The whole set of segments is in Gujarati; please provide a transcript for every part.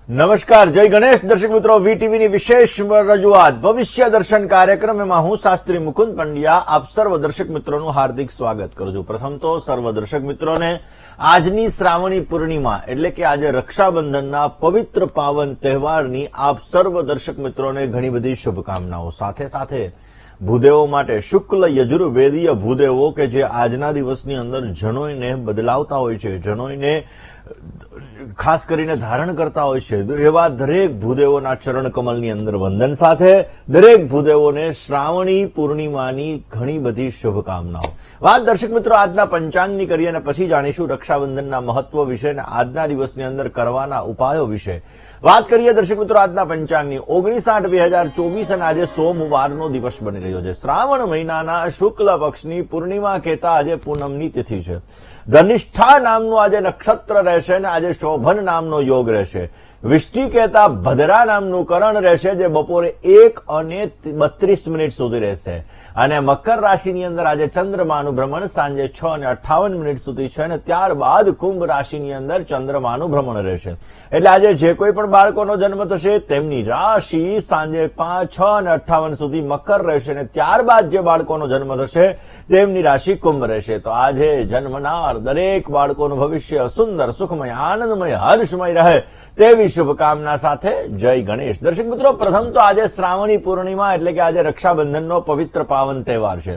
નમસ્કાર, જય ગણેશ. દર્શક મિત્રો, વીટીવીની વિશેષ રજૂઆત ભવિષ્ય દર્શન કાર્યક્રમમાં હું શાસ્ત્રી મુકુંદ પંડ્યા આપ સર્વ દર્શક મિત્રોનું હાર્દિક સ્વાગત કરું છું. પ્રથમ તો સર્વ દર્શક મિત્રોને આજની શ્રાવણી પૂર્ણિમા એટલે કે આજે રક્ષાબંધનના પવિત્ર પાવન તહેવારની આપ સર્વ દર્શક મિત્રોને ઘણી બધી શુભકામનાઓ. સાથે સાથે ભૂદેવો માટે શુક્લ યજુર્વેદીય ભૂદેવો કે જે આજના દિવસની અંદર જનોઈને બદલાવતા હોય છે, જનોઈને ખાસ કરીને ધારણ કરતા હોય છે, એવા દરેક ભૂદેવોના ચરણ કમલની અંદર વંદન સાથે દરેક ભૂદેવોને શ્રાવણી પૂર્ણિમાની ઘણી બધી શુભકામનાઓ. વાત દર્શક મિત્રો આજના પંચાંગની કરીએ અને પછી જાણીશું રક્ષાબંધનના મહત્વ વિશે અને આજના દિવસની અંદર કરવાના ઉપાયો વિશે. વાત કરીએ દર્શક મિત્રો આજના પંચાંગની. 19/8/2024 અને આજે સોમવારનો દિવસ બની રહ્યો છે. શ્રાવણ મહિનાના શુક્લ પક્ષની પૂર્ણિમા કહેતા આજે પૂનમની તિથિ છે. ધનિષ્ઠા નામનું આજે નક્ષત્ર રહેશે અને આજે શોભન નામનો યોગ રહેશે. વિષ્ટિ કહેતા ભદ્રા નામનું કરણ રહેશે જે બપોરે 1:32 સુધી રહેશે. અને મકર રાશિની અંદર આજે ચંદ્રમાનું ભ્રમણ સાંજે 6:58 સુધી છે અને ત્યારબાદ કુંભ રાશિની અંદર ચંદ્રમાનું ભ્રમણ રહેશે. એટલે આજે જે કોઈ પણ બાળકોનો જન્મ થશે તેમની રાશિ સાંજે 6:58 સુધી મકર રહેશે અને ત્યારબાદ જે બાળકોનો જન્મ થશે તેમની રાશિ કુંભ રહેશે. તો આજે જન્મનાર દરેક બાળકોનું ભવિષ્ય સુંદર, સુખમય, આનંદમય, હર્ષમય રહે તેવી શુભકામના સાથે જય ગણેશ. દર્શક મિત્રો, પ્રથમ તો આજે શ્રાવણી પૂર્ણિમા એટલે કે આજે રક્ષાબંધનનો પવિત્ર પાવન તહેવાર છે.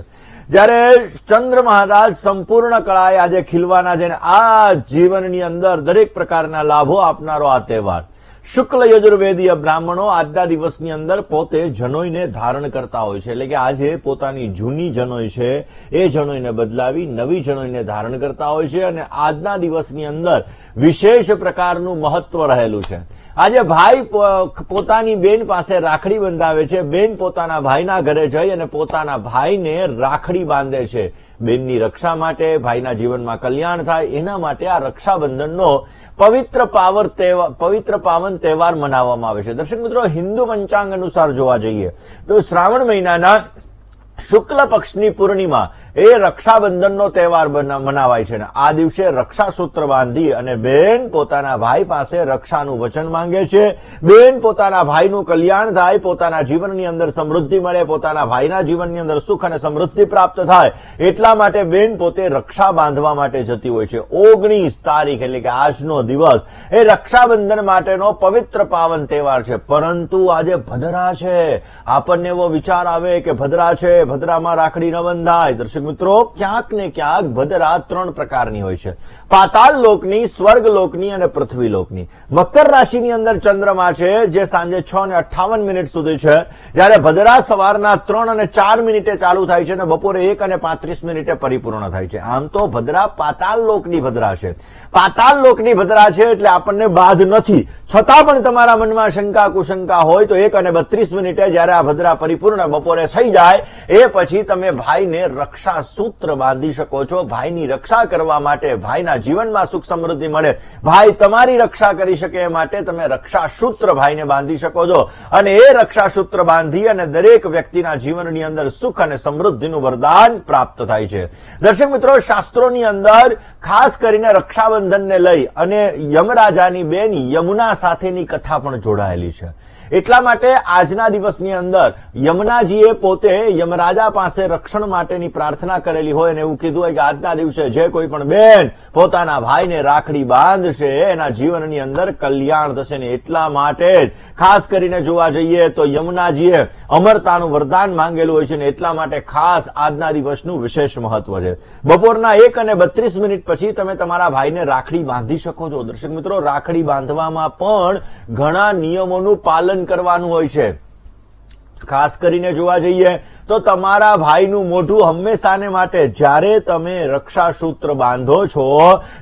જ્યારે ચંદ્ર મહારાજ સંપૂર્ણ કળાએ આજે ખીલવાના છે અને આ જીવનની અંદર દરેક પ્રકારના લાભો આપનારો આ તહેવાર. શુક્લ યજુર્વેદીય બ્રાહ્મણો આજના દિવસની અંદર પોતે જનોઈને ધારણ કરતા હોય છે. એટલે કે આજે પોતાની જૂની જનોઈ છે એ જનોઈને બદલાવી નવી જનોઈને ધારણ કરતા હોય છે અને આજના દિવસની અંદર વિશેષ પ્રકારનું મહત્વ રહેલું છે. આજે ભાઈ પોતાની બેન પાસે રાખડી બંધાવે છે. બેન પોતાના ભાઈના ઘરે જઈ અને પોતાના ભાઈને રાખડી બાંધે છે. બેનની રક્ષા માટે, ભાઈના જીવનમાં કલ્યાણ થાય એના માટે આ રક્ષાબંધનનો પવિત્ર પાવન તહેવાર મનાવવામાં આવે છે. દર્શક મિત્રો, હિન્દુ પંચાંગ અનુસાર જોવા જઈએ તો શ્રાવણ મહિનાના શુક્લ પક્ષની પૂર્ણિમા એ રક્ષાબંધનનો તહેવાર મનાવાય છે. આ દિવસે રક્ષાસૂત્ર બાંધી અને બેન પોતાના ભાઈ પાસે રક્ષાનું વચન માંગે છે. બેન પોતાના ભાઈનું કલ્યાણ થાય, પોતાના જીવનની અંદર સમૃદ્ધિ મળે, પોતાના ભાઈના જીવનની અંદર સુખ અને સમૃદ્ધિ પ્રાપ્ત થાય એટલા માટે બેન પોતે રક્ષા બાંધવા માટે જતી હોય છે. 19 તારીખ એટલે કે આજનો દિવસ એ રક્ષાબંધન માટેનો પવિત્ર પાવન તહેવાર છે. પરંતુ આજે ભદ્રા છે. આપણને એવો વિચાર આવે કે ભદ્રા છે, ભદ્રામાં રાખડી ન બંધાય. દર્શક મિત્રો, ક્યાંક ને ક્યાંક ભદ્રા 3 પ્રકારની હોય છે: પાતાળ લોકની, સ્વર્ગ લોકની અને પૃથ્વી લોકની. મકર રાશિની અંદર ચંદ્રમા છે જે સાંજે 6:58 સુધી છે, જ્યારે ભદ્રા સવારના 3:04 ચાલુ થાય છે અને બપોરે 1:35 પરિપૂર્ણ થાય છે. આમ તો ભદ્રા પાતાળ લોકની ભદ્રા છે. પાતાળ લોકની ભદ્રા છે એટલે આપણને બાધ નથી, છતાં પણ તમારા મનમાં શંકા કુશંકા હોય તો 1:32 જયારે આ ભદ્રા પરિપૂર્ણ બપોરે થઈ જાય એ પછી તમે ભાઈને રક્ષા સૂત્ર બાંધી શકો છો. ભાઈની રક્ષા કરવા માટે, ભાઈના જીવનમાં સુખ સમૃદ્ધિ મળે, ભાઈ તમારી રક્ષા કરી શકે એ માટે તમે રક્ષા સૂત્ર ભાઈને બાંધી શકો છો અને એ રક્ષા સૂત્ર બાંધી અને દરેક વ્યક્તિના જીવનની અંદર સુખ અને સમૃદ્ધિનું વરદાન પ્રાપ્ત થાય છે. દર્શક મિત્રો, શાસ્ત્રોની અંદર ખાસ કરીને રક્ષાબંધનને લઈ અને યમરાજાની બેન યમુના સાથેની કથા પણ જોડાયેલી છે. એટલા માટે આજના દિવસની અંદર યમુનાજીએ પોતે યમરાજા પાસે રક્ષણ માટેની પ્રાર્થના કરેલી હોય અને એવું કીધું હોય કે આજના દિવસે જે કોઈ પણ બેન પોતાના ભાઈને રાખડી બાંધશે એના જીવનની અંદર કલ્યાણ થશે ને એટલા માટે જ ખાસ કરીને જોવા જઈએ તો યમુનાજીએ અમરતાનું વરદાન માંગેલું હોય છે ને એટલા માટે ખાસ આજના દિવસનું વિશેષ મહત્વ છે. બપોરના 1:32 પછી તમે તમારા ભાઈને રાખડી બાંધી શકો છો. દર્શક મિત્રો, રાખડી બાંધવામાં પણ ઘણા નિયમોનું પાલન કરવાનું હોય છે. ખાસ કરીને જોવા જઈએ તો તમારા ભાઈનું મોઢું હંમેશાને માટે જ્યારે તમે રક્ષા સૂત્ર બાંધો છો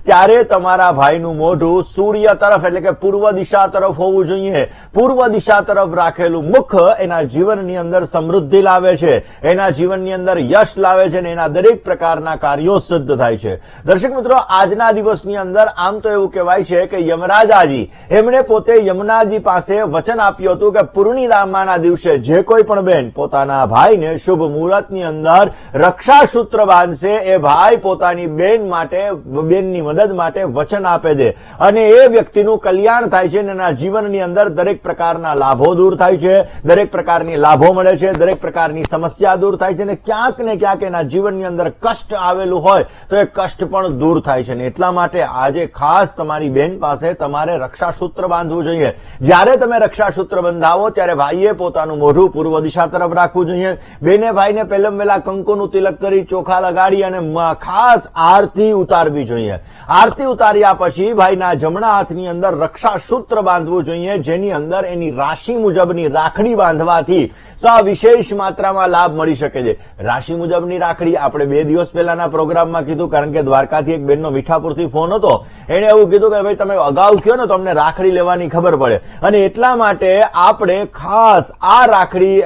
ત્યારે તમારા ભાઈનું મોઢું સૂર્ય તરફ એટલે કે પૂર્વ દિશા તરફ હોવું જોઈએ. પૂર્વ દિશા તરફ રાખેલું મુખ એના જીવનની અંદર સમૃદ્ધિ લાવે છે, એના જીવનની અંદર યશ લાવે છે અને એના દરેક પ્રકારના કાર્યો સિદ્ધ થાય છે. દર્શક મિત્રો, આજના દિવસની અંદર આમ તો એવું કહેવાય છે કે યમરાજાજી એમણે પોતે યમુનાજી પાસે વચન આપ્યું હતું કે પૂર્ણિમાના દિવસે જે કોઈ પણ બેન પોતાના ભાઈને શુભ મુહૂર્તની અંદર રક્ષાસૂત્ર બાંધશે એ ભાઈ પોતાની બેન માટે, બેનની મદદ માટે વચન આપે છે અને એ વ્યક્તિનું કલ્યાણ થાય છે અને એના જીવનની અંદર દરેક પ્રકારના લાભો દૂર થાય છે, દરેક પ્રકારની લાભો મળે છે, દરેક પ્રકારની સમસ્યા દૂર થાય છે અને ક્યાંક ને ક્યાંક એના જીવનની અંદર કષ્ટ આવેલું હોય તો એ કષ્ટ પણ દૂર થાય છે. ને એટલા માટે આજે ખાસ તમારી બેન પાસે તમારે રક્ષાસૂત્ર બાંધવું જોઈએ. જ્યારે તમે રક્ષાસૂત્ર બંધાવો ત્યારે ભાઈએ પોતાનું મોઢું પૂર્વ દિશા તરફ રાખવું જોઈએ. બેને ભાઈને પહેલા વહેલા કંકુનું તિલક કરી ચોખા લગાડી અને ખાસ આરતી ઉતારવી જોઈએ. આરતી ઉતાર્યા પછી ભાઈના જમણા હાથની અંદર રક્ષાસૂત્ર બાંધવું જોઈએ, જેની અંદર એની રાશિ મુજબની રાખડી બાંધવાથી સવિશેષ માત્રામાં લાભ મળી શકે છે. રાશિ મુજબની રાખડી આપણે 2 દિવસ પહેલાના પ્રોગ્રામમાં કીધું, કારણ કે દ્વારકાથી એક બેનનો મીઠાપુરથી ફોન હતો, એને એવું કીધું કે ભાઈ તમે અગાઉ કહો ને તો અમને રાખડી લેવાની ખબર પડે, અને એટલા માટે આપણે ખાસ આ રાખડી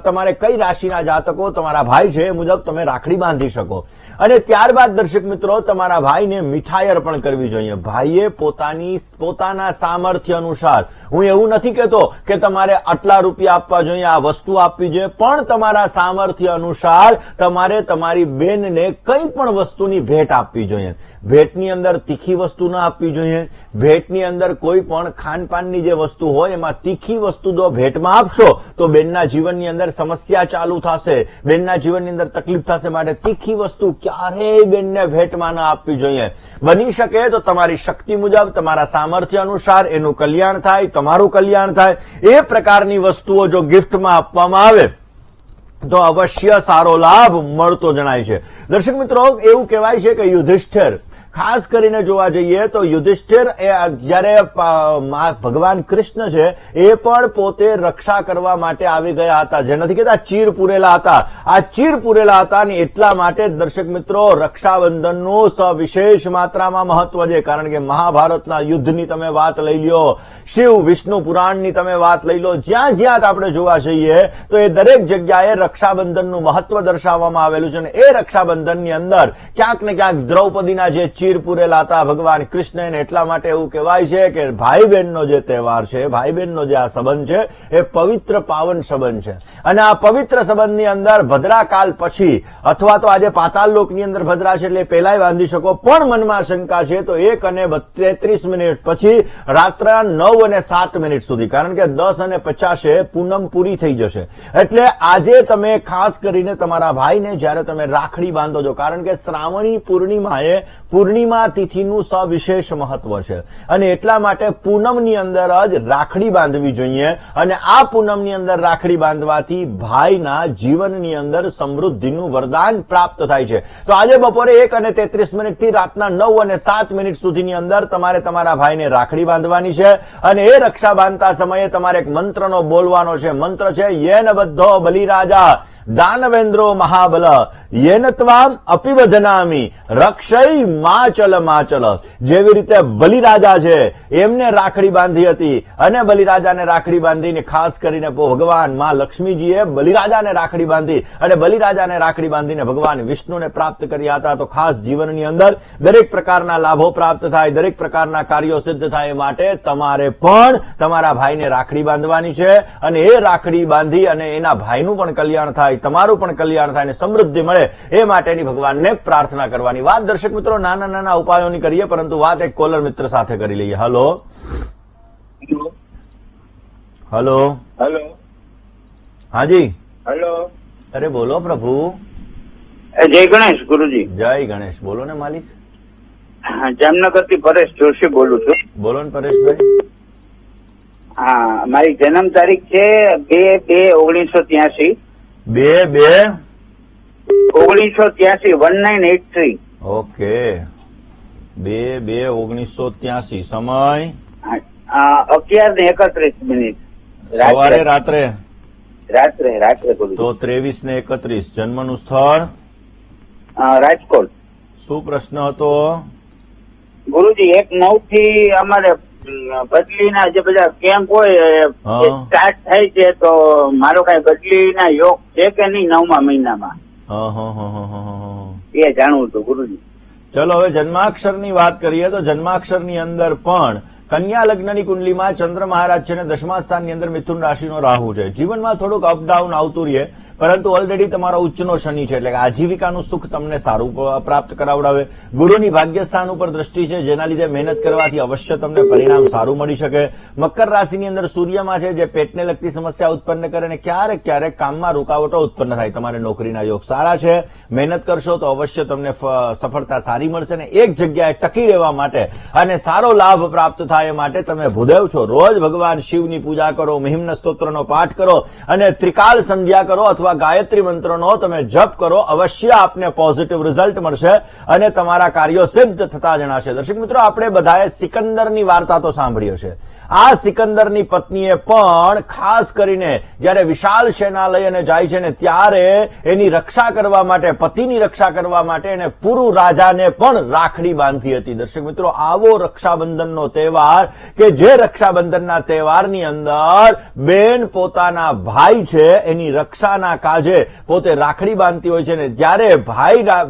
તમારે કઈ રાશિના જાતકો તમારા ભાઈ છે એ મુજબ તમે રાખડી બાંધી શકો. અને ત્યારબાદ દર્શક મિત્રો તમારા ભાઈને મીઠાઈ અર્પણ કરવી જોઈએ. ભાઈએ પોતાના સામર્થ્ય અનુસાર, હું એવું નથી કહેતો કે તમારે આટલા રૂપિયા આપવા જોઈએ, આ વસ્તુ આપવી જોઈએ, પણ તમારા સામર્થ્ય અનુસાર તમારે તમારી બેનને કંઈ પણ વસ્તુની ભેટ આપવી જોઈએ. ભેટની અંદર તીખી વસ્તુ ના આપવી જોઈએ. ભેટની અંદર કોઈ પણ ખાનપાનની જે વસ્તુ હોય એમાં તીખી વસ્તુ જો ભેટમાં આપશો તો બેનના જીવનની અંદર સમસ્યા ચાલુ થશે, બેનના જીવનની અંદર તકલીફ થશે. માટે તીખી વસ્તુ ક્યારેય બેનને ભેટમાં ના આપવી જોઈએ. બની શકે તો તમારી શક્તિ મુજબ, તમારા સામર્થ્ય અનુસાર એનું કલ્યાણ થાય, તમારું કલ્યાણ થાય એ પ્રકારની વસ્તુઓ જો ગિફ્ટમાં આપવામાં આવે તો અવશ્ય સારો લાભ મળતો જણાય છે. દર્શક મિત્રો, એવું કહેવાય છે કે યુધિષ્ઠિર, ખાસ કરીને જોવા જઈએ તો યુધિષ્ઠિર જયારે ભગવાન કૃષ્ણ છે એ પણ પોતે રક્ષા કરવા માટે આવી ગયા હતા, જે નથી કહેતા ચીર પૂરેલા હતા. આ ચીર પૂરેલા હતા ને એટલા માટે દર્શક મિત્રો રક્ષાબંધનનું સવિશેષ માત્રામાં મહત્વ છે. કારણ કે મહાભારતના યુદ્ધની તમે વાત લઈ લો, શિવ વિષ્ણુ પુરાણની તમે વાત લઈ લો, જ્યાં જ્યાં આપણે જોવા જઈએ તો એ દરેક જગ્યાએ રક્ષાબંધનનું મહત્વ દર્શાવવામાં આવેલું છે. અને એ રક્ષાબંધનની અંદર ક્યાંક ને ક્યાંક દ્રૌપદીના જે ચીર પૂરેલા હતા ભગવાન કૃષ્ણ, એટલા માટે એવું કહેવાય છે કે ભાઈ બહેનનો જે તહેવાર છે, ભાઈ બહેનનો જે આ સંબંધ છે એ પવિત્ર પાવન સંબંધ છે. અને આ પવિત્ર સંબંધની અંદર ભદ્રાકાલ પછી અથવા તો આજે પાતાળ લોકની અંદર ભદ્રા છે એટલે પહેલાય બાંધી શકો, પણ મનમાં શંકા છે તો 1:33 પછી રાત્રે 9:07 સુધી, કારણ કે 10:50 પૂનમ પૂરી થઈ જશે. એટલે આજે તમે ખાસ કરીને તમારા ભાઈને જ્યારે તમે રાખડી બાંધો છો, કારણ કે શ્રાવણી પૂર્ણિમાએ પૂર્ણિમા તિથિનું સવિશેષ મહત્વ છે અને એટલા માટે પૂનમની અંદર જ રાખડી બાંધવી જોઈએ. અને આ પૂનમની અંદર રાખડી બાંધવાથી ભાઈના જીવનની અંદર સમૃદ્ધિનું વરદાન પ્રાપ્ત થાય છે. તો આજે બપોરે 1:33 થી રાતના 9:07 સુધીની અંદર તમારે તમારા ભાઈને રાખડી બાંધવાની છે. અને એ રક્ષા બાંધતા સમયે તમારે એક મંત્રનો બોલવાનો છે. મંત્ર છે યેન બધ્ધો બલિરાજા દાનવેન્દ્રો મહાબલ યેન ત્વામ અપિવધનામી રક્ષય માચલ માચલ. જેવી રીતે બલિરાજા છે એમને રાખડી બાંધી હતી અને બલિરાજાને રાખડી બાંધીને ખાસ કરીને ભગવાન માં લક્ષ્મીજીએ બલિરાજાને રાખડી બાંધી અને બલિરાજાને રાખડી બાંધીને ભગવાન વિષ્ણુને પ્રાપ્ત કર્યા હતા. તો ખાસ જીવનની અંદર દરેક પ્રકારના લાભો પ્રાપ્ત થાય, દરેક પ્રકારના કાર્યો સિદ્ધ થાય, માટે તમારે પણ તમારા ભાઈને રાખડી બાંધવાની છે. અને એ રાખડી બાંધી અને એના ભાઈનું પણ કલ્યાણ થાય, તમારું પણ કલ્યાણ થાય અને સમૃદ્ધિ મળે એ માટેની ભગવાનને પ્રાર્થના કરવાની. વાત દર્શક મિત્રો નાના નાના ઉપાયોની કરીએ, પરંતુ વાત એક કોલર મિત્ર સાથે કરી લઈએ. Hello hello hello. હાજી. હેલો. અરે બોલો પ્રભુ. જય ગણેશ ગુરુજી. જય ગણેશ. બોલો ને માલિક. જામનગર થી પરેશ જોશી બોલું છું. બોલો ને પરેશભાઈ. હા, મારી જન્મ તારીખ છે 2/2/1983. 2/2/1983. 1983. ઓકે. 2/2/1983. સમય 11:31. સવારે રાત્રે બોલું તો 23:31. જન્મનું સ્થળ રાજકોટ. શું પ્રશ્ન હતો ગુરુજી? 1/9 થી અમારે બદલીના જે બધા કેમ્પ હોય સ્ટાર્ટ થાય છે, તો મારો કઈ બદલીના યોગ છે કે નહીં 9મા મહિનામાં? એ જાણવું હતું ગુરુજી. ચલો હવે જન્માક્ષરની વાત કરીએ તો જન્માક્ષરની અંદર પણ કન્યા લગ્નની કુંડલીમાં ચંદ્ર મહારાજ છે ને 10મા સ્થાનની અંદર મિથુન રાશિનો રાહુ છે. જીવનમાં થોડુંક અપડાઉન આવતું રહે, પરંતુ ઓલરેડી તમારો ઉચ્ચનો શનિ છે, એટલે કે આજીવિકાનું સુખ તમને સારું પ્રાપ્ત કરાવડાવે. ગુરુની ભાગ્યસ્થાન ઉપર દ્રષ્ટિ છે, જેના લીધે મહેનત કરવાથી અવશ્ય તમને પરિણામ સારું મળી શકે. મકર રાશિની અંદર સૂર્યમાં છે, જે પેટને લગતી સમસ્યા ઉત્પન્ન કરે અને ક્યારેક ક્યારેક કામમાં રૂકાવટો ઉત્પન્ન થાય. તમારે નોકરીના યોગ સારા છે, મહેનત કરશો તો અવશ્ય તમને સફળતા સારી મળશે ને એક જગ્યાએ ટકી રહેવા માટે અને સારો લાભ પ્રાપ્ત થાય માટે તમે ભૂદેવ છો. રોજ ભગવાન શિવની પૂજા કરો, મહિમ્ન સ્તોત્રનો પાઠ કરો અને ત્રિકાલ સંધ્યા કરો અથવા ગાયત્રી મંત્રનો તમે જપ કરો. અવશ્ય આપને પોઝિટિવ રિઝલ્ટ મળશે અને તમારા કાર્યો સિદ્ધ થતા જણાશે. દર્શક મિત્રો, આપણે બધાએ સિકંદરની વાર્તા તો સાંભળી હશે. આ સિકંદરની પત્નીએ પણ ખાસ કરીને જયારે વિશાળ સેના લઈ અને જાય છે ને ત્યારે એની રક્ષા કરવા માટે, પતિની રક્ષા કરવા માટે એને પુરુ રાજાને પણ રાખડી બાંધી હતી. દર્શક મિત્રો, આવો રક્ષાબંધનનો તહેવાર કે જે રક્ષાબંધનના તહેવારની અંદર બેન પોતાના ભાઈ છે એની રક્ષાના કાજે પોતે રાખડી બાંધતી હોય છે ને જ્યારે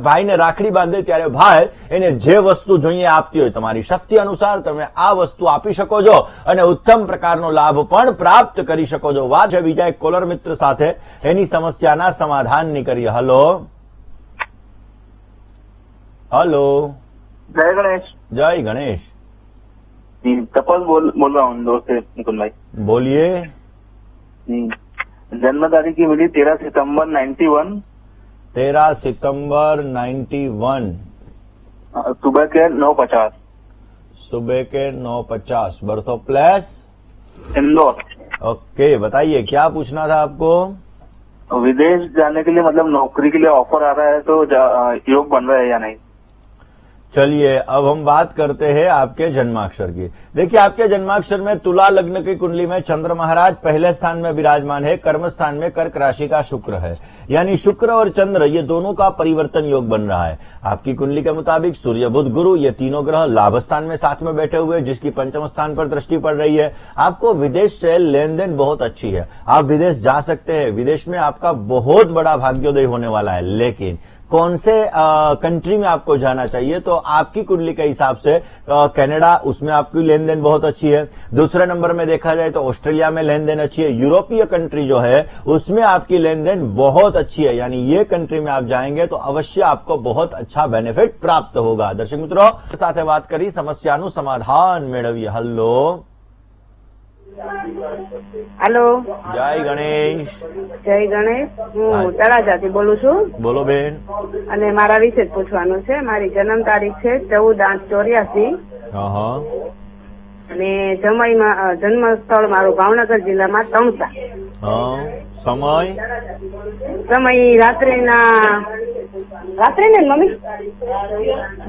ભાઈને રાખડી બાંધે ત્યારે ભાઈ એને જે વસ્તુ જોઈએ આપતી હોય. તમારી શક્તિ અનુસાર તમે આ વસ્તુ આપી શકો છો અને ઉત્તમ પ્રકારનો લાભ પણ પ્રાપ્ત કરી શકો છો. વાત છે બીજા એક કોલર મિત્ર સાથે, એની સમસ્યાના સમાધાનની કરીએ. Hello hello. जय गणेश। जय गणेश जी, तपस बोल रहा हूँ इंदौर से मुकुंद भाई। बोलिए। जी, जन्म तारीख की मिली 13 सितंबर 91। 13 सितंबर 91 सुबह के 9:50। सुबह के 9:50। Birth of place Indore. Okay, बताइए क्या पूछना था आपको? विदेश जाने के लिए मतलब नौकरी के लिए ऑफर आ रहा है तो योग बन रहा है या नहीं? चलिए अब हम बात करते हैं आपके जन्माक्षर की। देखिए, आपके जन्माक्षर में तुला लग्न की कुंडली में चंद्र महाराज पहले स्थान में विराजमान है, कर्म स्थान में कर्क राशि का शुक्र है, यानी शुक्र और चंद्र ये दोनों का परिवर्तन योग बन रहा है। आपकी कुंडली के मुताबिक सूर्य बुध गुरु ये तीनों ग्रह लाभ स्थान में साथ में बैठे हुए, जिसकी पंचम स्थान पर दृष्टि पड़ रही है। आपको विदेश से लेन देन बहुत अच्छी है, आप विदेश जा सकते हैं, विदेश में आपका बहुत बड़ा भाग्योदय होने वाला है। लेकिन कौन से कंट्री में आपको जाना चाहिए, तो आपकी कुंडली के हिसाब से कनाडा, उसमें आपकी लेन देन बहुत अच्छी है। दूसरे नंबर में देखा जाए तो ऑस्ट्रेलिया में लेन देन अच्छी है। यूरोपीय कंट्री जो है उसमें आपकी लेन देन बहुत अच्छी है, यानी ये कंट्री में आप जाएंगे तो अवश्य आपको बहुत अच्छा बेनिफिट प्राप्त होगा। दर्शक मित्रों, साथ बात करी समस्याનું समाधान મેળવીએ. હલો हेलो, જય ગણેશ. જય ગણેશ. હું તળાજાથી બોલું છું બોલો બેન. અને મારા વિશે જ પૂછવાનું છે. મારી જન્મ તારીખ છે 14/8/84 હા. અને જન્મ સ્થળ મારું ભાવનગર જિલ્લામાં તણસા. સમય રાત્રે ને મમ્મી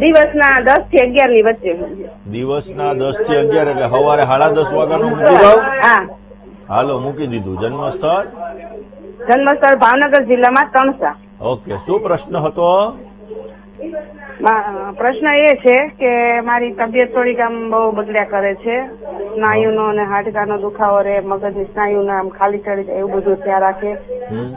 દિવસના 10 થી 11 ની વચ્ચે. દિવસના 10 થી 11 એટલે સવારે 10:30 વાગ્યાનું મૂકી દઉં? હા, હાલો મૂકી દીધું. જન્મસ્થળ ભાવનગર જિલ્લામાં તણસા. ઓકે, શું પ્રશ્ન હતો? પ્રશ્ન એ છે કે મારી તબિયત થોડીક આમ બહુ બગડ્યા કરે છે. સ્નાયુનો અને હાડકાનો દુખાવો રહે, મગજની સ્નાયુને આમ ખાલી ચડી જાય એવું બધું ત્યાં રાખે.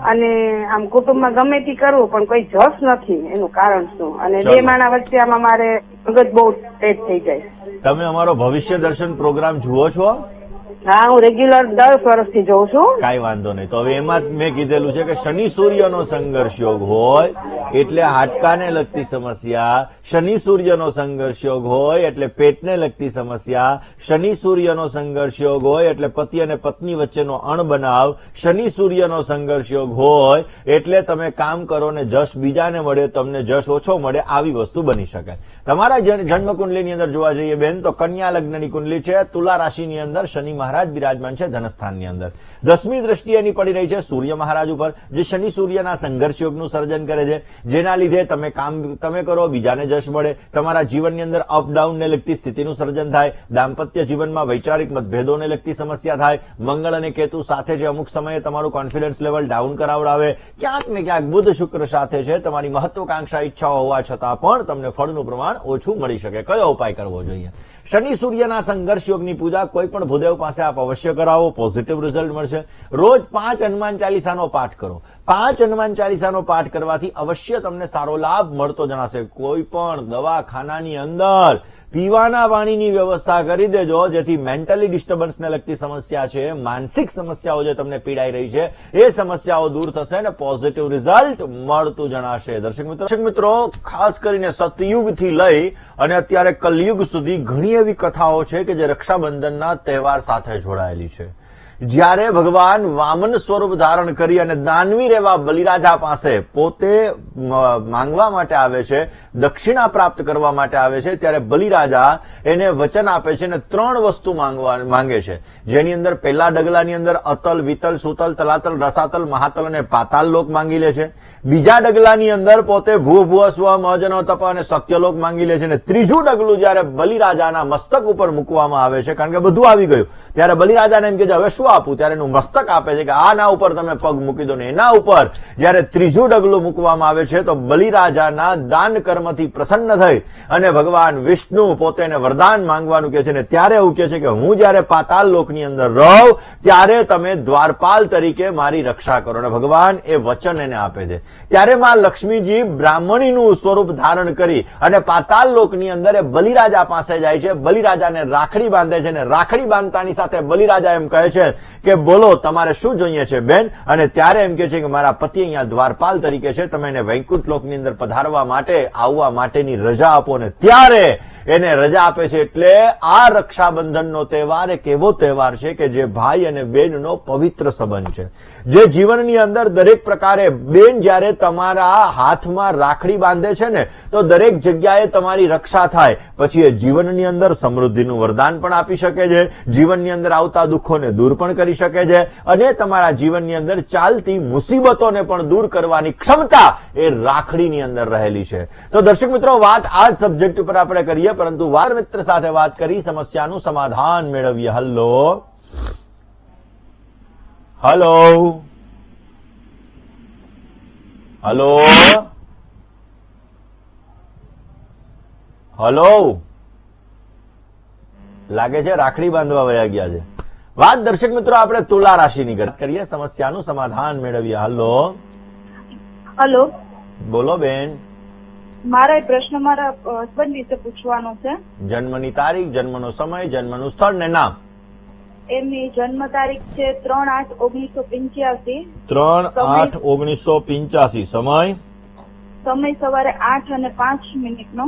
અને આમ કુટુંબમાં ગમે તે કરવું પણ કોઈ જસ નથી, એનું કારણ શું? અને બે માણા વચ્ચે આમાં મારે મગજ બહુ તેજ થઈ જાય. તમે અમારો ભવિષ્ય દર્શન પ્રોગ્રામ જુઓ છો? હા, હું રેગ્યુલર 10 વર્ષથી જોઉં છું. કઈ વાંધો નહીં. તો હવે એમાં જ મેં કીધેલું છે કે શનિ સૂર્યનો સંઘર્ષ યોગ હોય એટલે હાડકાને લગતી સમસ્યા, શનિ સૂર્યનો સંઘર્ષ યોગ હોય એટલે પેટને લગતી સમસ્યા, શનિ સૂર્યનો સંઘર્ષ યોગ હોય એટલે પતિ અને પત્ની વચ્ચેનો અણબનાવ, શનિ સૂર્યનો સંઘર્ષ યોગ હોય એટલે તમે કામ કરો ને જશ બીજાને મળે, તમને જશ ઓછો મળે, આવી વસ્તુ બની શકે. તમારા જન્મ કુંડલીની અંદર જોવા જઈએ બેન તો કન્યા લગ્નની કુંડલી છે. તુલા રાશિની અંદર શનિ મહારાજ બિરાજમાન છે ધનસ્થાનની અંદર. 10મી દ્રષ્ટિ એની પડી રહી છે સૂર્ય મહારાજ ઉપર, જે શનિ સૂર્યના સંઘર્ષ યોગનું સર્જન કરે છે, જેના લીધે તમે કામ તમે કરો, બીજાને જશ મળે, તમારા જીવનની અંદર અપડાઉનને લગતી સ્થિતિનું સર્જન થાય, દાંપત્ય જીવનમાં વૈચારિક મતભેદોને લગતી સમસ્યા થાય, મંગળ અને કેતુ સાથે છે, અમુક સમયે તમારું કોન્ફિડન્સ લેવલ ડાઉન કરાવડાવે, ક્યાંક ને ક્યાંક બુધ શુક્ર સાથે છે, તમારી મહત્વાકાંક્ષા ઈચ્છાઓ હોવા છતાં પણ તમને ફળનું પ્રમાણ ઓછું મળી શકે. કયો ઉપાય કરવો જોઈએ? શનિ સૂર્યના સંઘર્ષ યોગની પૂજા કોઈ પણ ભૂદેવ પાસે આપ અવશ્ય કરાવો, પોઝિટિવ રિઝલ્ટ મળશે. રોજ 5 હનુમાન ચાલીસાનો પાઠ કરો. 5 હનુમાન ચાલીસાનો પાઠ કરવાથી અવશ્ય તમને સારો લાભ મળતો જણાશે. કોઈ પણ દવાખાનાની અંદર પીવાના પાણીની વ્યવસ્થા કરી દેજો, જેથી મેન્ટલી ડિસ્ટર્બન્સને લગતી સમસ્યા છે, માનસિક સમસ્યાઓ જે તમને પીડાઈ રહી છે એ સમસ્યાઓ દૂર થશે અને પોઝિટિવ રિઝલ્ટ મળતું જણાશે. દર્શક મિત્રો, ખાસ કરીને સતયુગથી લઈ અને અત્યારે કલયુગ સુધી ઘણી એવી કથાઓ છે કે જે રક્ષાબંધનના તહેવાર સાથે જોડાયેલી છે. જ્યારે ભગવાન વામન સ્વરૂપ ધારણ કરી અને દાનવીર એવા બલિરાજા પાસે પોતે માંગવા માટે આવે છે, દક્ષિણા પ્રાપ્ત કરવા માટે આવે છે, ત્યારે બલિરાજા એને વચન આપે છે અને 3 વસ્તુ માંગે છે, જેની અંદર પહેલા ડગલાની અંદર અતલ, વિતલ, સુતલ, તલાતલ, રસાતલ, મહાતલ અને પાતાલ લોક માંગી લે છે. બીજા ડગલાની અંદર પોતે ભૂ ભુવ સ્વ મજનો તપ અને સત્યલોક માંગી લે છે અને ત્રીજું ડગલું જયારે બલિરાજાના મસ્તક ઉપર મૂકવામાં આવે છે, કારણ કે બધું આવી ગયું, ત્યારે બલિરાજાને એમ કે હવે શું આપું, ત્યારે એનું મસ્તક આપે છે કે આના ઉપર તમે પગ મૂકી દો ને એના ઉપર જયારે ત્રીજું ડગલું મૂકવામાં આવે છે તો બલિરાજાના દાન કર્મથી પ્રસન્ન થઈ અને ભગવાન વિષ્ણુ પોતે એને વરદાન માંગવાનું કે છે ને ત્યારે એવું કે છે કે હું જયારે પાતાલ લોકની અંદર રહું ત્યારે તમે દ્વારપાલ તરીકે મારી રક્ષા કરો, અને ભગવાન એ વચન એને આપે છે. ત્યારે માં લક્ષ્મીજી બ્રાહ્મણીનું સ્વરૂપ ધારણ કરી અને પાતાલ લોકની અંદર એ બલિરાજા પાસે જાય છે, બલિરાજાને રાખડી બાંધે છે અને રાખડી બાંધતાની સાથે બલિરાજા એમ કહે છે કે બોલો તમારે શું જોઈએ છે બેન, અને ત્યારે એમ કે છે કે મારા પતિ અહીંયા દ્વારપાલ તરીકે છે, તમે એને વૈકુંઠ લોકની અંદર પધારવા માટે આવવા માટેની રજા આપો, ને ત્યારે એને રજા આપે છે. એટલે આ રક્ષાબંધનનો તહેવાર એક એવો તહેવાર છે કે જે ભાઈ અને બેનનો પવિત્ર સંબંધ છે, જે જીવનની અંદર દરેક પ્રકારે બેન જ્યારે તમારા હાથમાં રાખડી બાંધે છે ને તો દરેક જગ્યાએ તમારી રક્ષા થાય, પછી એ જીવનની અંદર સમૃદ્ધિનું વરદાન પણ આપી શકે છે, જીવનની અંદર આવતા દુઃખોને દૂર પણ કરી શકે છે અને તમારા જીવનની અંદર ચાલતી મુસીબતોને પણ દૂર કરવાની ક્ષમતા એ રાખડીની અંદર રહેલી છે. તો દર્શક મિત્રો, વાત આ જ સબ્જેક્ટ ઉપર આપણે કરીએ, પરંતુ વાર મિત્ર સાથે વાત કરી સમસ્યાનું સમાધાન મેળવીએ. હલો હલો હલો હલો લાગે છે રાખડી બાંધવા વયા ગયા છે. વાત દર્શક મિત્રો આપણે તુલા રાશિની વાત કરીએ, સમસ્યાનું સમાધાન મેળવીએ. હલો હલો, બોલો બેન. મારો એક પ્રશ્ન મારા હસબન્ડ વિશે પૂછવાનો છે. જન્મની તારીખ, જન્મનો સમય, જન્મનું સ્થળ ને નામ. એમની જન્મ તારીખ છે 3/8/1985. 3/8/1985. સમય સવારે 8:05 નો.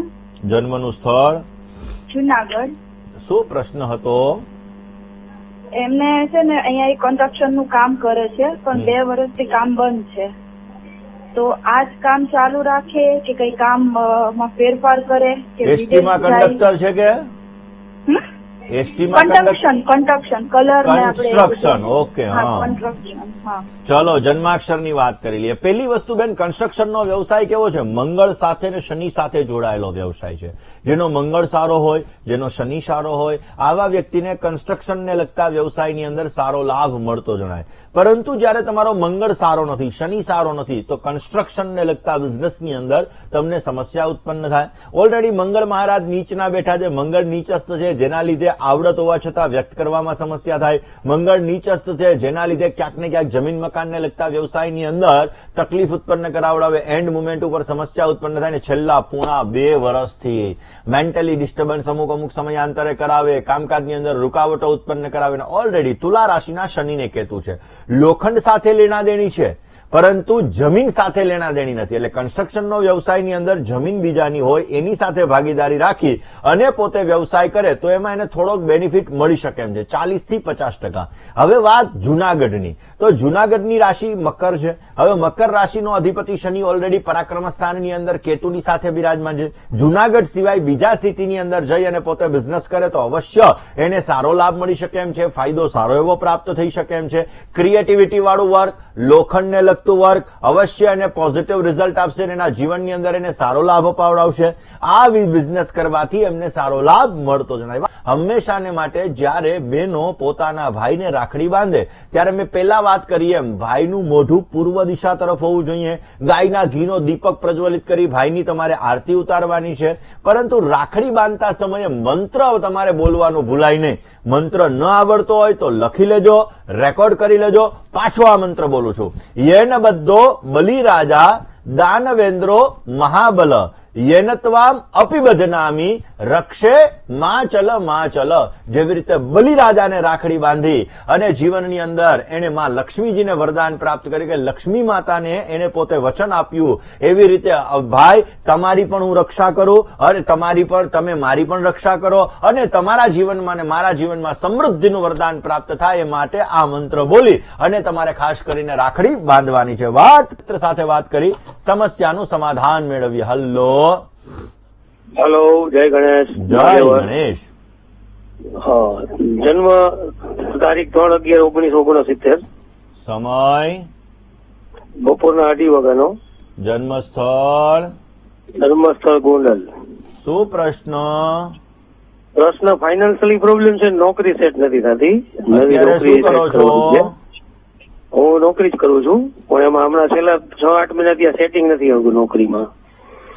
જન્મનું સ્થળ જુનાગઢ. શું પ્રશ્ન હતો? એમને છે ને અહીંયા કન્સ્ટ્રક્શન નું કામ કરે છે, પણ 2 વર્ષથી કામ બંધ છે, તો આજ કામ ચાલુ રાખે કે કઈ કામ માં ફેરફાર કરે કે એસટી માં કંડક્ટર છે કે એસટી માં કન્સ્ટ્રક્શન કલર કન્સ્ટ્રક્શન? ઓકે, હા, કન્સ્ટ્રક્શન. હા, ચલો જન્માક્ષરની વાત કરી લઈએ. પહેલી વસ્તુ બેન, કન્સ્ટ્રક્શનનો વ્યવસાય કેવો છે? મંગળ સાથે ને શનિ સાથે જોડાયેલો વ્યવસાય છે. જેનો મંગળ સારો હોય, જેનો શનિ સારો હોય, આવા વ્યક્તિને કન્સ્ટ્રક્શનને લગતા વ્યવસાયની અંદર સારો લાભ મળતો જણાય. પરંતુ જ્યારે તમારો મંગળ સારો નથી, શનિ સારો નથી, તો કન્સ્ટ્રક્શનને લગતા બિઝનેસની અંદર તમને સમસ્યા ઉત્પન્ન થાય. ઓલરેડી મંગળ મહારાજ નીચના બેઠા છે, મંગળ નીચસ્થ છે, જેના લીધે આવડત હોવા છતાં વ્યક્ત કરવામાં સમસ્યા થાય. મંગળ નીચસ્થ છે, જેના લીધે ક્યાંક ને ક્યાંક જમીન મકાનને લગતા વ્યવસાયની અંદર તકલીફ ઉત્પન્ન કરાવડાવે, એન્ડ મુમેન્ટ ઉપર સમસ્યા ઉત્પન્ન થાય ને છેલ્લા પૂણા 2 વર્ષથી મેન્ટલી ડિસ્ટર્બન્સ અમુક સમયાંતરે કરાવે, કામકાજની અંદર રૂકાવટો ઉત્પન્ન કરાવે. ઓલરેડી તુલા રાશિના શનિને કેતુ છે, લોખંડ સાથે લેણા દેણી છે પરંતુ જમીન સાથે લેણા દેણી નથી. એટલે કન્સ્ટ્રક્શનનો વ્યવસાયની અંદર જમીન બીજાની હોય એની સાથે ભાગીદારી રાખી અને પોતે વ્યવસાય કરે તો એમાં એને થોડોક બેનિફિટ મળી શકે એમ છે, 40 થી 50%. હવે વાત જુનાગઢની, તો જુનાગઢની રાશિ મકર છે. હવે મકર રાશિનો અધિપતિ શનિ ઓલરેડી પરાક્રમ સ્થાનની અંદર કેતુની સાથે બિરાજમાન છે. જુનાગઢ સિવાય બીજા સિટીની અંદર જઈ અને પોતે બિઝનેસ કરે તો અવશ્ય એને સારો લાભ મળી શકે એમ છે, ફાયદો સારો એવો પ્રાપ્ત થઈ શકે એમ છે. ક્રિએટિવિટી વાળું વર્ક, લોખંડને લગતું વર્ક અવશ્ય એને પોઝિટિવ રિઝલ્ટ આપશે અને એના જીવનની અંદર એને સારો લાભ અપાવડાવશે. આ બિઝનેસ કરવાથી એમને સારો લાભ મળતો જણાય. હંમેશાને માટે જ્યારે બહેનો પોતાના ભાઈને રાખડી બાંધે ત્યારે મેં પહેલા વાત કરી એમ ભાઈનું મોઢું પૂર્વ દિશા તરફ હોવું જોઈએ. ગાયના ઘીનો દીપક પ્રજ્વલિત કરી ભાઈની તમારે આરતી ઉતારવાની છે. પરંતુ રાખડી બાંધતા સમયે મંત્ર તમારે બોલવાનું ભૂલાય નહીં. મંત્ર ન આવડતો હોય તો લખી લેજો, રેકોર્ડ કરી લેજો. પાછો આ મંત્ર બોલું છું. યેન બધો બલિરાજા દાનવેન્દ્રો મહાબલ યેનત્વામ અપિબધનામી રક્ષે માં ચલ જેવી રીતે બલિરાજાને રાખડી બાંધી અને જીવનની અંદર એને માં લક્ષ્મીજીને વરદાન પ્રાપ્ત કરી કે લક્ષ્મી માતાને એને પોતે વચન આપ્યું, એવી રીતે ભાઈ તમારી પણ હું રક્ષા કરું અને તમારી પર તમે મારી પણ રક્ષા કરો અને તમારા જીવનમાં અને મારા જીવનમાં સમૃદ્ધિનું વરદાન પ્રાપ્ત થાય એ માટે આ મંત્ર બોલી અને તમારે ખાસ કરીને રાખડી બાંધવાની છે. વાત સાથે વાત કરી સમસ્યાનું સમાધાન મેળવીએ. હેલો, જય ગણેશ. જય ગણેશ. હા, જન્મ તારીખ 3/11/1969, સમય બપોરના 2:30 વાગ્યાનો, જન્મ સ્થળ ધર્મસ્થળ ગોંડલ. શું પ્રશ્ન? પ્રશ્ન ફાઇનાન્શિયલી પ્રોબ્લેમ છે, નોકરી સેટ નથી થતી. નવી અત્યારે નોકરી શું કરો set છો? કરવાની છે. હું નોકરી જ કરું છું, પણ એમાં હમણાં છેલ્લા 6-8 મહિનાથી આ સેટિંગ નથી આવતું નોકરીમાં.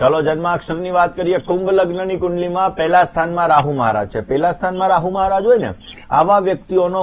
ચાલો જન્માક્ષરની વાત કરીએ. કુંભ લગ્નની કુંડલીમાં પહેલા સ્થાનમાં રાહુ મહારાજ છે. પહેલા સ્થાનમાં રાહુ મહારાજ હોય ને, આવા વ્યક્તિઓનો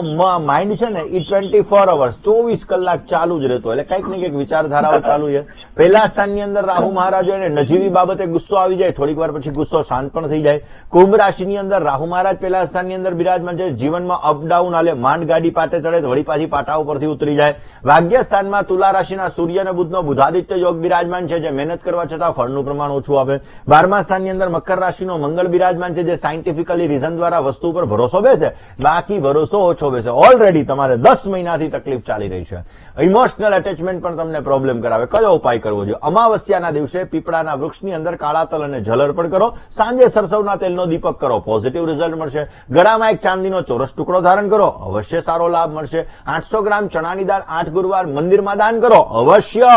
માઇન્ડ છે ને એ 24 અવર્સ 24 કલાક ચાલુ જ રહેતો, એટલે કંઈક ને કંઈક વિચારધારાઓ ચાલુ છે. પહેલા સ્થાનની અંદર રાહુ મહારાજ હોય ને, નજીવી બાબતે ગુસ્સો આવી જાય, થોડીક વાર પછી ગુસ્સો શાંત પણ થઈ જાય. કુંભ રાશિની અંદર રાહુ મહારાજ પહેલા સ્થાનની અંદર બિરાજમાન છે. જીવનમાં અપડાઉન હાલે, માંડ ગાડી પાટે ચડે વળી પાછી પાટા ઉપરથી ઉતરી જાય. ભાગ્ય સ્થાનમાં તુલા રાશિના સૂર્ય અને બુધનો બુધાદિત્ય યોગ બિરાજમાન છે, જે મહેનત કરવા છતાં ફળનું પ્રમાણ ઓછું આપે. 12મા સ્થાનની અંદર મકર રાશિનો મંગળ બિરાજમાન છે, જે સાયન્ટિફિકલી રીઝન દ્વારા વસ્તુ પર ભરોસો બેસે, બાકી ભરોસો ઓછો બેસે. ઓલરેડી તમારે 10 મહિનાથી તકલીફ ચાલી રહી છે. ઇમોશનલ એટેચમેન્ટ પણ તમને પ્રોબ્લેમ કરાવે. કયો ઉપાય કરવો જોઈએ? અમાવસ્યાના દિવસે પીપળાના વૃક્ષની અંદર કાળા તલ અને જલ અર્પણ કરો. સાંજે સરસવના તેલનો દીપક કરો, પોઝિટિવ રિઝલ્ટ મળશે. ગળામાં એક ચાંદીનો ચોરસ ટુકડો ધારણ કરો, અવશ્ય સારો લાભ મળશે. 800 ગ્રામ ચણાની દાળ 8 ગુરુવાર મંદિરમાં દાન કરો, અવશ્ય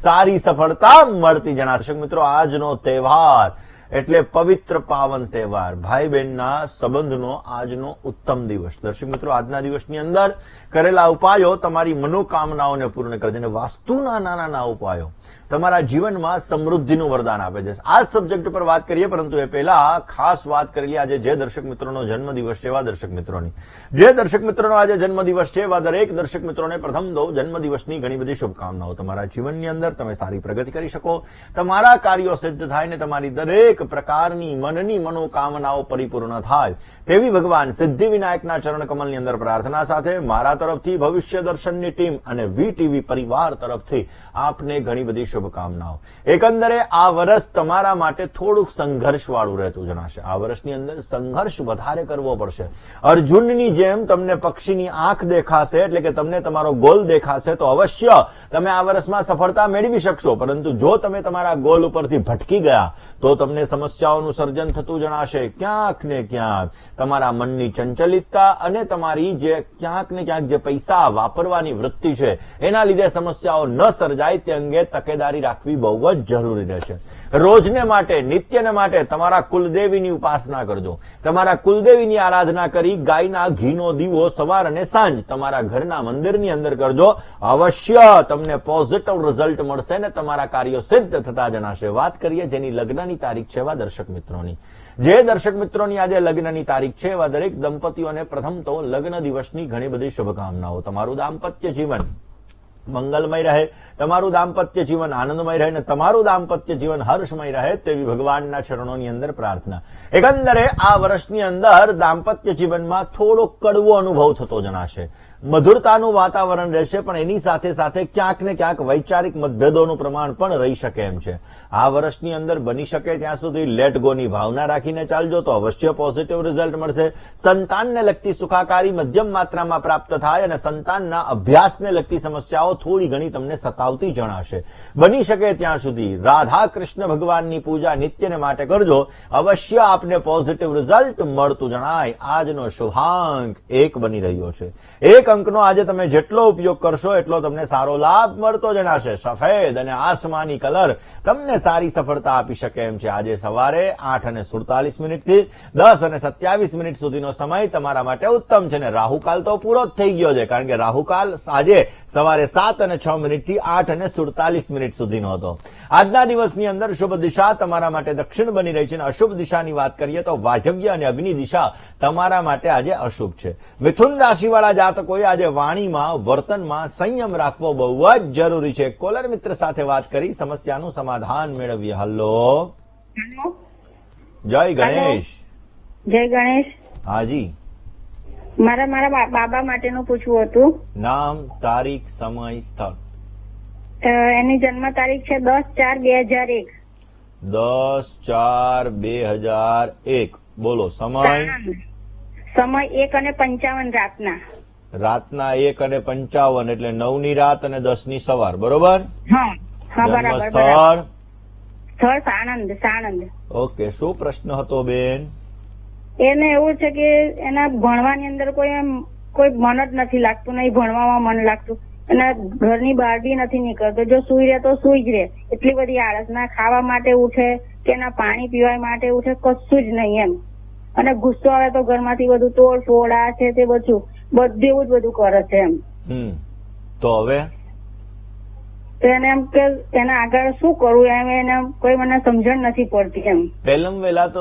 સારી સફળતા મળતી જણાશે. દર્શક મિત્રો, આજનો તહેવાર એટલે પવિત્ર પાવન તહેવાર, ભાઈ બહેનના સંબંધનો આજનો ઉત્તમ દિવસ. દર્શક મિત્રો, આજના દિવસની અંદર કરેલા ઉપાયો તમારી મનોકામનાઓને પૂર્ણ કરશે અને વાસ્તુના નાના ઉપાયો તમારા જીવનમાં સમૃદ્ધિનું વરદાન આપે છે. આ જ સબ્જેક્ટ પર વાત કરીએ, પરંતુ એ પહેલા ખાસ વાત કરેલી આજે જે દર્શક મિત્રોનો જન્મદિવસ છે એવા દર્શક મિત્રોની. જે દર્શક મિત્રોનો આજે જન્મદિવસ છે એવા દરેક દર્શક મિત્રોને પ્રથમ તો જન્મદિવસની ઘણી બધી શુભકામનાઓ. તમારા જીવનની અંદર તમે સારી પ્રગતિ કરી શકો, તમારા કાર્યો સિદ્ધ થાય ને તમારી દરેક પ્રકારની મનની મનોકામનાઓ પરિપૂર્ણ થાય તેવી ભગવાન સિદ્ધિ વિનાયકના ચરણ કમલની અંદર પ્રાર્થના સાથે મારા તરફથી, ભવિષ્ય દર્શનની ટીમ અને વીટીવી પરિવાર તરફથી આપને ઘણી બધી શુભકામનાઓ. એકંદરે આ વર્ષ તમારા માટે થોડુંક સંઘર્ષવાળું રહેતું જણાશે. આ વર્ષની અંદર સંઘર્ષ વધારે કરવો પડશે. અર્જુનની જેમ તમને પક્ષીની આંખ દેખાશે, એટલે કે તમને તમારો ગોલ દેખાશે, તો અવશ્ય તમે આ વર્ષમાં સફળતા મેળવી શકશો. પરંતુ જો તમે તમારા ગોલ ઉપરથી ભટકી ગયા તો તમને સમસ્યાઓનું સર્જન થતું જણાશે. ક્યાંક ને ક્યાંક તમારા મનની ચંચલિતતા અને તમારી જે ક્યાંક ને ક્યાંક જે પૈસા વાપરવાની વૃત્તિ છે એના લીધે સમસ્યાઓ ન સર્જાય તે અંગે તકેદારી રાખવી બહુ જ જરૂરી રહેશે. રોજને માટે, નિત્યને માટે તમારા કુલદેવીની ઉપાસના કરજો. તમારા કુલદેવીની આરાધના કરી ગાયના ઘીનો દીવો સવાર અને સાંજ તમારા ઘરના મંદિરની અંદર કરજો. અવશ્ય તમને પોઝિટિવ રિઝલ્ટ મળશે ને તમારા કાર્યો સિદ્ધ થતા જણાશે. વાત કરીએ જેની લગ્નની તારીખ છે એવા દર્શક મિત્રોની. જે દર્શક મિત્રોની આજે લગ્નની તારીખ છે એવા દરેક દંપતીઓને પ્રથમ તો લગ્ન દિવસની ઘણી બધી શુભકામનાઓ. તમારું દાંપત્ય જીવન મંગલમય રહે, તમારું દાંપત્ય જીવન આનંદમય રહે અને તમારું દાંપત્ય જીવન હર્ષમય રહે તેવી ભગવાનના ચરણોની અંદર પ્રાર્થના. એકંદરે આ વર્ષની અંદર દાંપત્ય જીવનમાં થોડો કડવો અનુભવ થતો જણાશે. મધુરતાનું વાતાવરણ રહેશે, પણ એની સાથે સાથે ક્યાંક ને ક્યાંક વૈચારિક મતભેદોનું પ્રમાણ પણ રહી શકે એમ છે. આ વર્ષની અંદર બની શકે ત્યાં સુધી લેટ ગોની ભાવના રાખીને ચાલજો તો અવશ્ય પોઝિટિવ રિઝલ્ટ મળશે. સંતાનને લગતી સુખાકારી મધ્યમ માત્રામાં પ્રાપ્ત થાય અને સંતાનના અભ્યાસને લગતી સમસ્યાઓ થોડી ઘણી તમને સતાવતી જણાશે. બની શકે ત્યાં સુધી રાધા કૃષ્ણ ભગવાનની પૂજા નિત્યને માટે કરજો, અવશ્ય આપને પોઝિટિવ રિઝલ્ટ મળતું જણાય. આજનો શુભાંક 1 બની રહ્યો છે. 1 અંકનો આજે તમે જેટલો ઉપયોગ કરશો એટલો તમને સારો લાભ મળતો જણાશે. સફેદ અને આસમાની કલર તમને સારી સફળતા આપી શકે એમ છે. આજે સવારે 8:47 થી 10:27 સુધીનો સમય તમારા માટે ઉત્તમ છે ને રાહુકાલ તો પૂરો જ થઈ ગયો છે, કારણ કે રાહુકાલ આજે સવારે 7:06 થી 8:47 સુધીનો હતો. આજના દિવસની અંદર શુભ દિશા તમારા માટે દક્ષિણ બની રહી છે અને અશુભ દિશાની વાત કરીએ તો વાયવ્ય અને અગ્નિ દિશા તમારા માટે આજે અશુભ છે. મિથુન રાશિવાળા જાતકોએ આજે વાણીમાં, વર્તનમાં સંયમ રાખવો બહુ જ જરૂરી છે. કોલર મિત્ર સાથે વાત કરી સમસ્યાનું સમાધાન મેળવીએ. હલો, જય ગણેશ. જય ગણેશ. હાજી, મારા બાબા માટેનું પૂછવું હતું. નામ, તારીખ, સમય, સ્થળ. એની જન્મ તારીખ છે 10/4/2001. 10/4/2001. બોલો સમય. સમય 1:55 રાતના. રાતના 1:55 એટલે 9 ની રાત અને 10 ની સવાર. બરોબર. હા બરાબર. જન્મ સ્થળ. સ્થળ સાણંદ. ઓકે, શું પ્રશ્ન હતો બેન? એને એવું છે કે એના ભણવાની અંદર કોઈ મન જ નથી લાગતું, નહીં ભણવામાં મન લાગતું, એના ઘરની બહાર બી નથી નીકળતો. જો સુઈ રહે તો સુઈ જ રહે. એટલી બધી આળસ, ના ખાવા માટે ઉઠે કે ના પાણી પીવા માટે ઉઠે, કશું જ નહીં એમ. અને ગુસ્સો આવે તો ઘરમાંથી બધું તોડ ફોડ આ છે તે બધું એવું જ બધું કરે છે એમ. તો હવે તો એને એમ કે એના આગળ શું કરવું એમ એને કોઈ મને સમજણ નથી પડતી એમ. પહેલમ વહેલા તો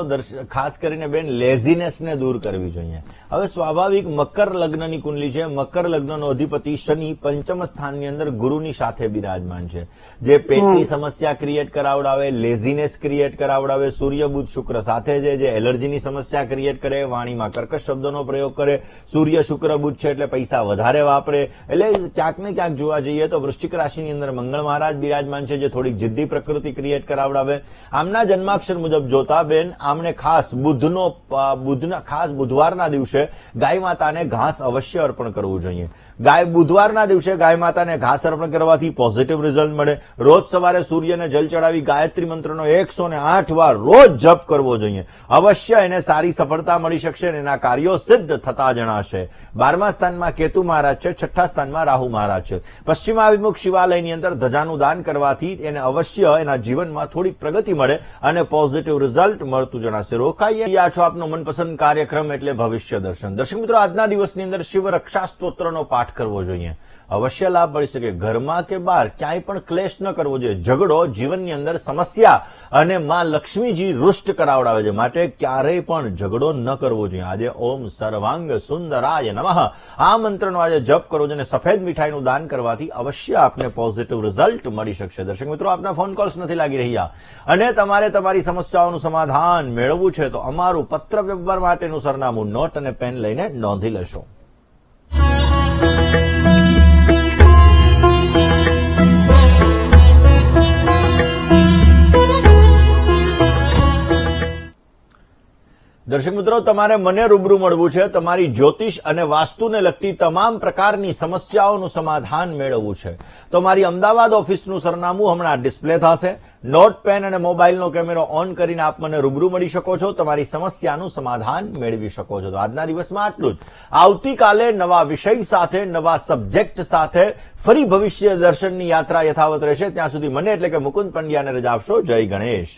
ખાસ કરીને બેન લેઝીનેસ ને દૂર કરવી જોઈએ. હવે સ્વાભાવિક મકર લગ્નની કુંડલી છે. મકર લગ્નનો અધિપતિ શનિ પંચમ સ્થાનની અંદર ગુરુની સાથે બિરાજમાન છે, જે પેટની સમસ્યા ક્રિએટ કરાવડાવે, લેઝીનેસ ક્રિએટ કરાવડાવે. સૂર્ય બુધ શુક્ર સાથે છે, જે એલર્જીની સમસ્યા ક્રિએટ કરે, વાણીમાં કર્કશ શબ્દોનો પ્રયોગ કરે. સૂર્ય શુક્ર બુધ છે એટલે પૈસા વધારે વાપરે. એટલે ક્યાંક ને ક્યાંક જોવા જઈએ તો વૃશ્ચિક રાશિની અંદર મંગળ મહારાજ બિરાજમાન છે, જે થોડીક જિદ્દી પ્રકૃતિ ક્રિએટ કરાવડાવે. આમના જન્માક્ષર મુજબ જોતા બેન આમને ખાસ બુધવારના દિવસે ગાય માતાને ઘાસ અવશ્ય અર્પણ કરવું જોઈએ. બુધવારના દિવસે ગાય માતાને ઘાસ અર્પણ કરવાથી પોઝિટિવ રિઝલ્ટ મળે. રોજ સવારે સૂર્યને જલ ચડાવી ગાયત્રી મંત્રનો 108 વાર રોજ જપ કરવો જોઈએ. અવશ્ય એને સારી સફળતા મળી શકશે અને એના કાર્યો સિદ્ધ થતા જણાશે. 12મા સ્થાનમાં કેતુ મહારાજ છે, 6ઠ્ઠા સ્થાનમાં રાહુ મહારાજ છે. પશ્ચિમાભિમુખ શિવાલયની અંદર ધજાનું દાન કરવાથી એને અવશ્ય એના જીવનમાં થોડીક પ્રગતિ મળે અને પોઝિટિવ રિઝલ્ટ મળતું જણાશે. રોકાઈએ છો આપનો મનપસંદ કાર્યક્રમ એટલે ભવિષ્ય દર્શન. દર્શક મિત્રો, આજના દિવસની અંદર શિવ રક્ષા સ્તોત્રનો પાઠ કરવો જોઈએ. અવશ્ય લાભ મળી શકે. ઘરમાં કે બહાર ક્યાંય પણ ક્લેશ ન કરવો જોઈએ. ઝઘડો જીવનની અંદર સમસ્યા અને માં લક્ષ્મીજી રૂષ્ટ કરાવડાવે છે, માટે ક્યારેય પણ ઝઘડો ન કરવો જોઈએ. આજે ઓમ સર્વાંગ સુંદરાય નમઃ આ મંત્રનો આજે જપ કરવો જોઈએ. સફેદ મીઠાઈનું દાન કરવાથી અવશ્ય આપને પોઝિટિવ રિઝલ્ટ મળી શકશે. દર્શક મિત્રો, આપના ફોન કોલ્સ નથી લાગી રહ્યા અને તમારે તમારી સમસ્યાઓનું સમાધાન મેળવવું છે તો અમારું પત્ર વ્યવહાર માટેનું સરનામું નોટ અને પેન લઈને નોંધી લેશો. દર્શક મિત્રો, તમારે મને રૂબરૂ મળવું છે. તમારી જ્યોતિષ અને વાસ્તુને લગતી તમામ પ્રકારની સમસ્યાઓનું સમાધાન મેળવવું છે તો મારી અમદાવાદ ઓફિસનું સરનામું હમણાં ડિસ્પ્લે થશે. નોટ પેન અને મોબાઈલનો કેમેરો ઓન કરીને આપ મને રૂબરૂ મળી શકો છો, તમારી સમસ્યાનું સમાધાન મેળવી શકો છો. તો આજના દિવસમાં આટલું જ. આવતીકાલે નવા વિષય સાથે, નવા સબ્જેક્ટ સાથે ફરી ભવિષ્ય દર્શનની યાત્રા યથાવત રહેશે. ત્યાં સુધી મને એટલે કે મુકુંદ પંડ્યાને રજા આપશો. જય ગણેશ.